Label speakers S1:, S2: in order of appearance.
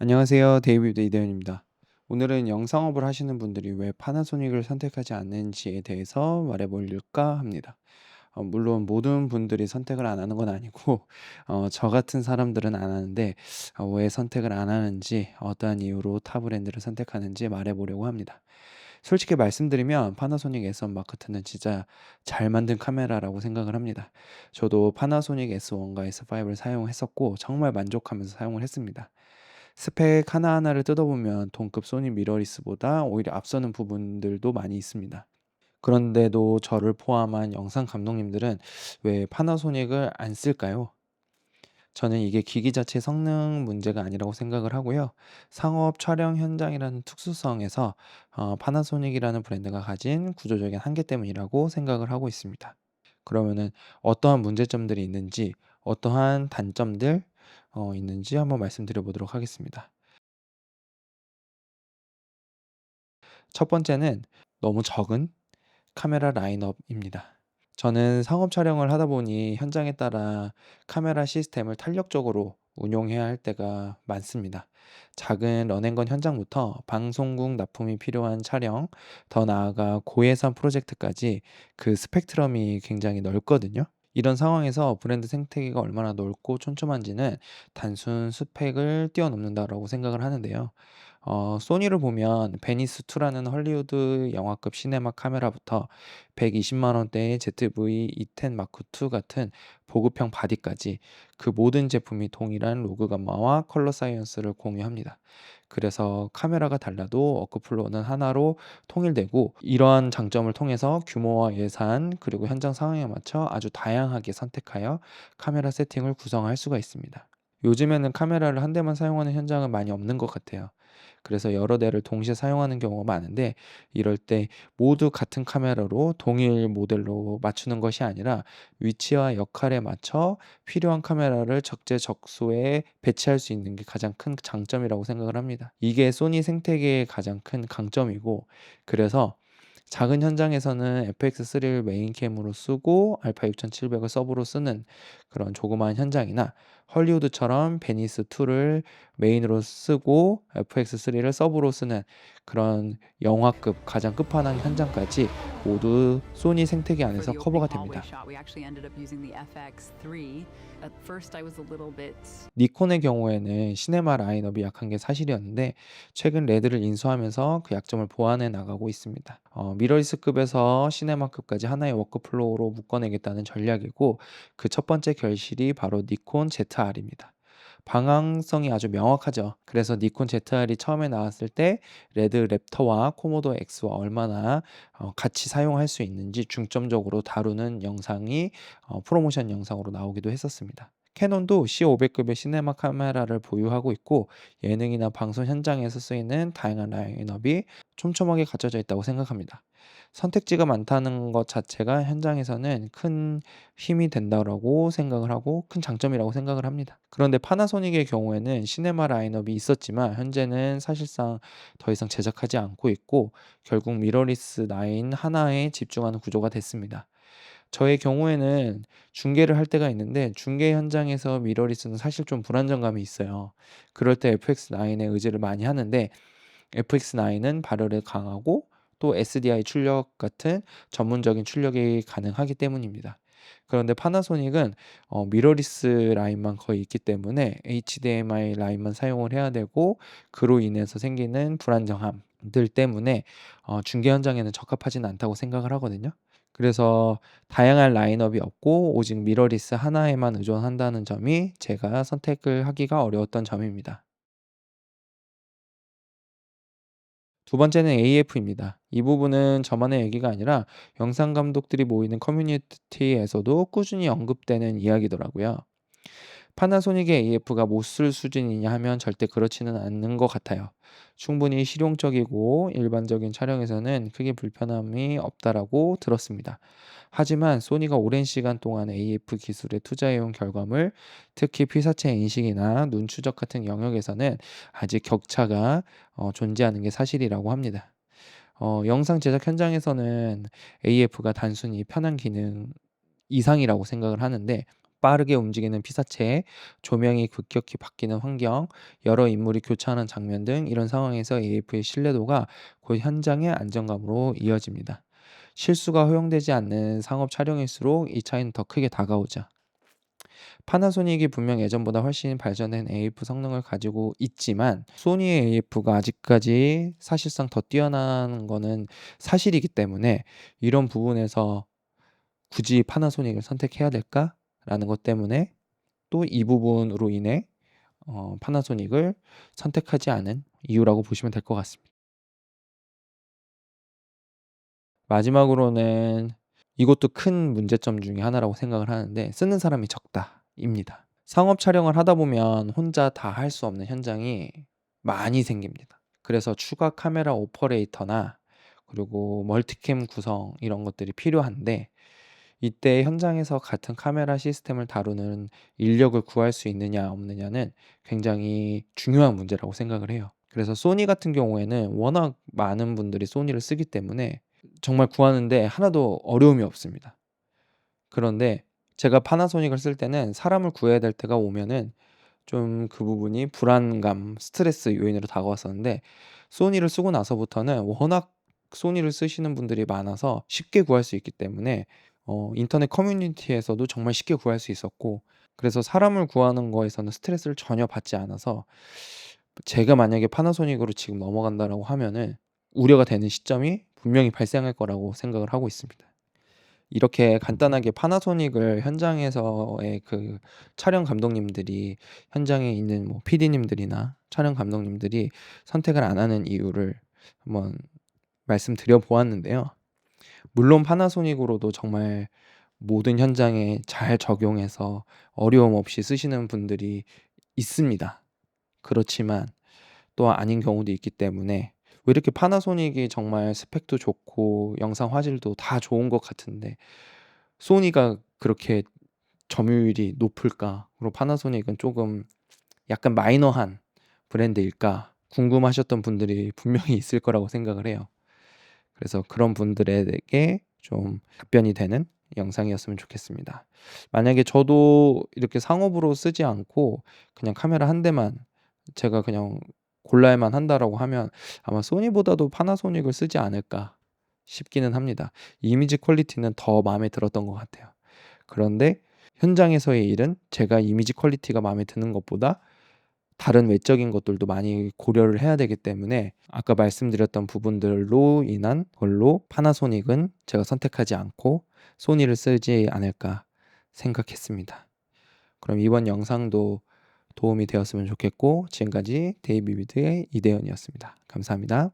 S1: 안녕하세요. 데이비드 이대현입니다. 오늘은 영상업을 하시는 분들이 왜 파나소닉을 선택하지 않는지에 대해서 말해보릴까 합니다. 물론 모든 분들이 선택을 안 하는 건 아니고, 저 같은 사람들은 안 하는데, 왜 선택을 안 하는지, 어떠한 이유로 타 브랜드를 선택하는지 말해보려고 합니다. 솔직히 말씀드리면 파나소닉 S1 마크2는 진짜 잘 만든 카메라라고 생각을 합니다. 저도 파나소닉 S1과 S5를 사용했었고, 정말 만족하면서 사용을 했습니다. 스펙 하나하나를 뜯어보면 동급 소니 미러리스보다 오히려 앞서는 부분들도 많이 있습니다. 그런데도 저를 포함한 영상 감독님들은 왜 파나소닉을 안 쓸까요? 저는 이게 기기 자체 성능 문제가 아니라고 생각을 하고요. 상업 촬영 현장이라는 특수성에서 파나소닉이라는 브랜드가 가진 구조적인 한계 때문이라고 생각을 하고 있습니다. 그러면은 어떠한 문제점들이 있는지, 어떠한 단점들 있는지 한번 말씀드려 보도록 하겠습니다. 첫 번째는 너무 적은 카메라 라인업입니다. 저는 상업 촬영을 하다 보니 현장에 따라 카메라 시스템을 탄력적으로 운용해야 할 때가 많습니다. 작은 런앤건 현장부터 방송국 납품이 필요한 촬영, 더 나아가 고예산 프로젝트까지 그 스펙트럼이 굉장히 넓거든요. 이런 상황에서 브랜드 생태계가 얼마나 넓고 촘촘한지는 단순 스펙을 뛰어넘는다라고 생각을 하는데요. 소니를 보면 베니스2라는 헐리우드 영화급 시네마 카메라부터 120만 원대의 ZV-E10 마크2 같은 보급형 바디까지 그 모든 제품이 동일한 로그 감마와 컬러 사이언스를 공유합니다. 그래서 카메라가 달라도 워크플로우는 하나로 통일되고, 이러한 장점을 통해서 규모와 예산 그리고 현장 상황에 맞춰 아주 다양하게 선택하여 카메라 세팅을 구성할 수가 있습니다. 요즘에는 카메라를 한 대만 사용하는 현장은 많이 없는 것 같아요. 그래서 여러 대를 동시에 사용하는 경우가 많은데, 이럴 때 모두 같은 카메라로 동일 모델로 맞추는 것이 아니라 위치와 역할에 맞춰 필요한 카메라를 적재적소에 배치할 수 있는 게 가장 큰 장점이라고 생각을 합니다. 이게 소니 생태계의 가장 큰 강점이고, 그래서 작은 현장에서는 FX3를 메인캠으로 쓰고 알파 6700을 서브로 쓰는 그런 조그마한 현장이나, 헐리우드처럼 베니스2를 메인으로 쓰고 FX3를 서브로 쓰는 그런 영화급 가장 끝판왕 현장까지 모두 소니 생태계
S2: For
S1: 안에서
S2: the opening
S1: 커버가
S2: hallway
S1: 됩니다.
S2: shot, we actually ended up using the FX3. At first, I was a little bit.
S1: 니콘의 경우에는 시네마 라인업이 약한 게 사실이었는데, 최근 레드를 인수하면서 그 약점을 보완해 나가고 있습니다. 미러리스급에서 시네마급까지 하나의 워크플로우로 묶어내겠다는 전략이고, 그 첫 번째 결실이 바로 니콘 ZR입니다. 방향성이 아주 명확하죠. 그래서 니콘 ZR이 처음에 나왔을 때 레드 랩터와 코모도 X와 얼마나 같이 사용할 수 있는지 중점적으로 다루는 영상이 프로모션 영상으로 나오기도 했었습니다. 캐논도 C500급의 시네마 카메라를 보유하고 있고, 예능이나 방송 현장에서 쓰이는 다양한 라인업이 촘촘하게 갖춰져 있다고 생각합니다. 선택지가 많다는 것 자체가 현장에서는 큰 힘이 된다고 생각을 하고 큰 장점이라고 생각을 합니다. 그런데 파나소닉의 경우에는 시네마 라인업이 있었지만 현재는 사실상 더 이상 제작하지 않고 있고, 결국 미러리스 라인 하나에 집중하는 구조가 됐습니다. 저의 경우에는 중계를 할 때가 있는데, 중계 현장에서 미러리스는 사실 좀 불안정감이 있어요. 그럴 때 FX9에 의지를 많이 하는데, FX9은 발열에 강하고 또 SDI 출력 같은 전문적인 출력이 가능하기 때문입니다. 그런데 파나소닉은 미러리스 라인만 거의 있기 때문에 HDMI 라인만 사용을 해야 되고, 그로 인해서 생기는 불안정함들 때문에 중계 현장에는 적합하지는 않다고 생각을 하거든요. 그래서 다양한 라인업이 없고 오직 미러리스 하나에만 의존한다는 점이 제가 선택을 하기가 어려웠던 점입니다. 두 번째는 AF입니다. 이 부분은 저만의 얘기가 아니라 영상 감독들이 모이는 커뮤니티에서도 꾸준히 언급되는 이야기더라고요. 파나소닉의 AF가 못 쓸 수준이냐 하면 절대 그렇지는 않는 것 같아요. 충분히 실용적이고 일반적인 촬영에서는 크게 불편함이 없다라고 들었습니다. 하지만 소니가 오랜 시간 동안 AF 기술에 투자해온 결과물, 특히 피사체 인식이나 눈 추적 같은 영역에서는 아직 격차가 존재하는 게 사실이라고 합니다. 영상 제작 현장에서는 AF가 단순히 편한 기능 이상이라고 생각을 하는데, 빠르게 움직이는 피사체, 조명이 급격히 바뀌는 환경, 여러 인물이 교차하는 장면 등 이런 상황에서 AF의 신뢰도가 곧 현장의 안정감으로 이어집니다. 실수가 허용되지 않는 상업 촬영일수록 이 차이는 더 크게 다가오죠. 파나소닉이 분명 예전보다 훨씬 발전된 AF 성능을 가지고 있지만 소니의 AF가 아직까지 사실상 더 뛰어난 거는 사실이기 때문에 이런 부분에서 '굳이 파나소닉을 선택해야 될까?'라는 것 때문에 또 이 부분으로 인해 파나소닉을 선택하지 않은 이유라고 보시면 될 것 같습니다. 마지막으로는 이것도 큰 문제점 중에 하나라고 생각을 하는데 '쓰는 사람이 적다.'입니다. 상업 촬영을 하다 보면 혼자 다 할 수 없는 현장이 많이 생깁니다. 그래서 추가 카메라 오퍼레이터나 그리고 멀티캠 구성 이런 것들이 필요한데 이때 현장에서 같은 카메라 시스템을 다루는 인력을 구할 수 있느냐 없느냐는 굉장히 중요한 문제라고 생각을 해요. 그래서 소니 같은 경우에는 워낙 많은 분들이 소니를 쓰기 때문에 정말 구하는데 하나도 어려움이 없습니다. 그런데 제가 파나소닉을 쓸 때는 사람을 구해야 될 때가 오면은 좀 그 부분이 불안감, 스트레스 요인으로 다가왔었는데 소니를 쓰고 나서부터는 워낙 소니를 쓰시는 분들이 많아서 쉽게 구할 수 있기 때문에 인터넷 커뮤니티에서도 정말 쉽게 구할 수 있었고 그래서 사람을 구하는 거에서는 스트레스를 전혀 받지 않아서 제가 만약에 파나소닉으로 지금 넘어간다라고 하면은 우려가 되는 시점이 분명히 발생할 거라고 생각을 하고 있습니다. 이렇게 간단하게 파나소닉을 현장에서의 그 촬영 감독님들이 현장에 있는 뭐 PD님들이나 촬영 감독님들이 선택을 안 하는 이유를 한번 말씀드려 보았는데요. 물론 파나소닉으로도 정말 모든 현장에 잘 적용해서 어려움 없이 쓰시는 분들이 있습니다. 그렇지만 또 아닌 경우도 있기 때문에 왜 이렇게 파나소닉이 정말 스펙도 좋고 영상 화질도 다 좋은 것 같은데 소니가 그렇게 점유율이 높을까? 그리고 파나소닉은 조금 약간 마이너한 브랜드일까? 궁금하셨던 분들이 분명히 있을 거라고 생각을 해요. 그래서 그런 분들에게 좀 답변이 되는 영상이었으면 좋겠습니다. 만약에 저도 이렇게 상업으로 쓰지 않고 그냥 카메라 한 대만 제가 그냥 골라야만 한다라고 하면 아마 '소니보다도 파나소닉을 쓰지 않을까?' 싶기는 합니다. 이미지 퀄리티는 더 마음에 들었던 것 같아요. 그런데 현장에서의 일은 제가 이미지 퀄리티가 마음에 드는 것보다 다른 외적인 것들도 많이 고려를 해야 되기 때문에 아까 말씀드렸던 부분들로 인한 걸로 파나소닉은 제가 선택하지 않고 소니를 쓰지 않을까 생각했습니다. 그럼 이번 영상도 도움이 되었으면 좋겠고 지금까지 데이비드의 이대현이었습니다. 감사합니다.